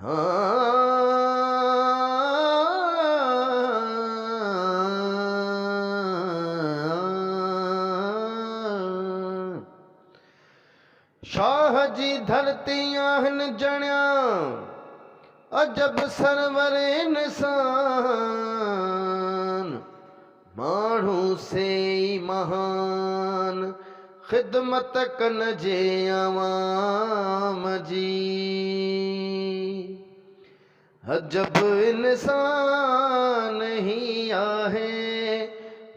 शाह जी धरती आहन जणिया अजब सरवर इंसान माण्हू से महान खिदमत कन जे अवाम जी अजब इंसान ही आहे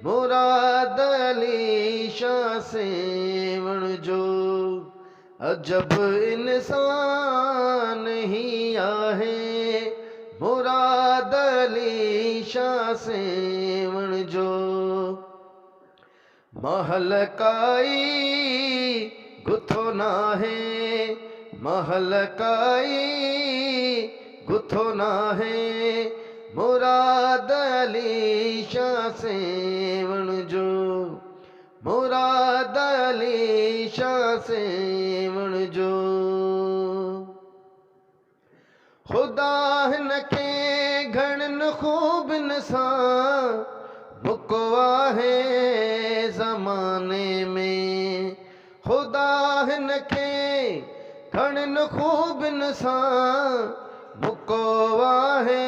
मुराद अली शाह सेवण जो अजब इंसान ही आहे मुराद अली शाह सेवण जो महल काई गुथो नाहे महल काई गुथो नाहे मुराद अली शाह सेवण जो मुराद अली शाह सेवण जो खुदा हिन खे घणनि ख़ूबियुनि सां मुको आहे ज़माने में खुदा हिन खे घणनि ख़ूबियुनि सां मुको आहे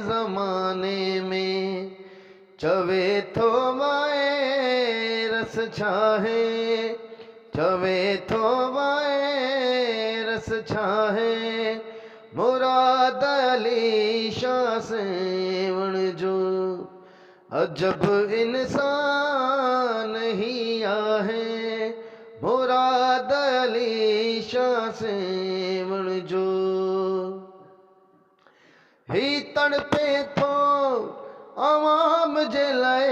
ज़माने में चवे थो माए रस छाहे चवे थो माए रस छाहे मुराद अली शाह सेवण जो अजब इंसान ही आहे मुराद अली शाह सेवण जो ही तड़पे थो अवाम जे लाइ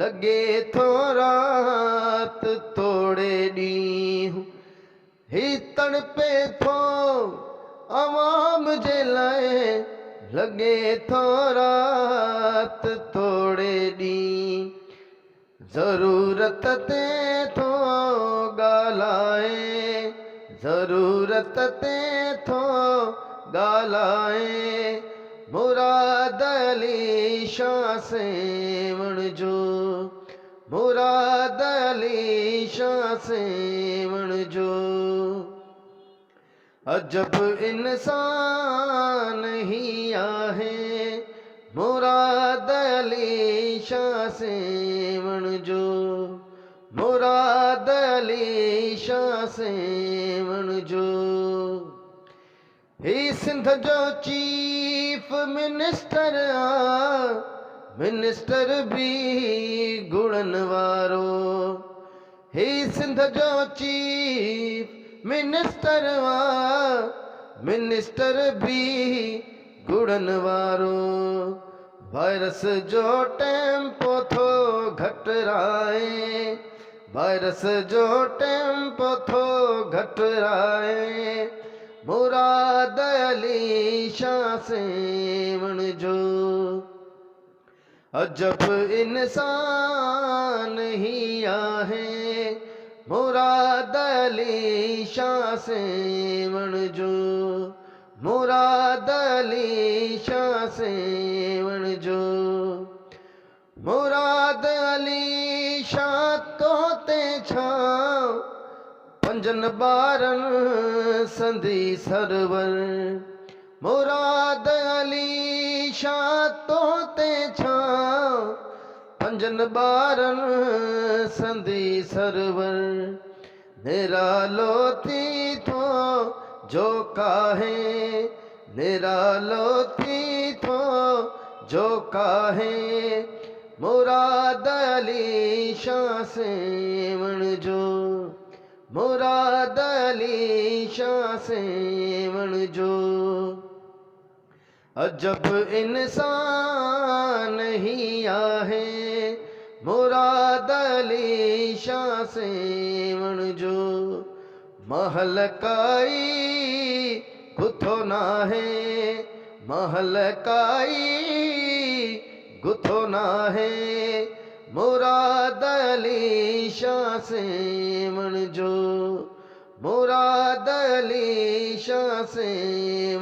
लगे थो रात तोड़े ॾींहुं ही तड़पे थो अवाम जे लाइ लगे थो रात तोड़े ॾींहुं ज़रूरत ते थो ॻाल्हाए ज़रूरत ते थो ॻाल्हाए मुराद अली शाह सेवण जो मुराद अली शाह सेवण जो अजब इंसान ही आहे मुराद अली शाह सेवण जो मुराद अली शाह सेवण जो ही सिंध जो चीफ मिनिस्टर मिनिस्टर भी गुणन वारो ही सिंध जो चीफ मिनिस्टर मिनिस्टर भी गुणन वारो वायरस जो टेम्पो थो घटराए वायरस जो टेम्पो थो घटराए मुराद अली शाह सेवण जो अजब इंसान ही आहे मुराद अली शाह सेवण जो मुराद अली शाह सेवण जो मुराद अली शाह तो ते छा पंजन ॿारनि संधी सरवर मुराद अली शाह तो ते छा पंजन ॿारनि संधी सरवर निरालो थी थो जो काहे निरालो थी थो जो काहे मुराद अली शाह सेवण जो मुराद अली शाह सेवण जो अजब इंसान ही आहे मुराद अली शाह सेवण जो महल काई गुथो नाहे महल काई गुथो नाहे मुराद अली शाह सेवण जो मुराद अली शाह से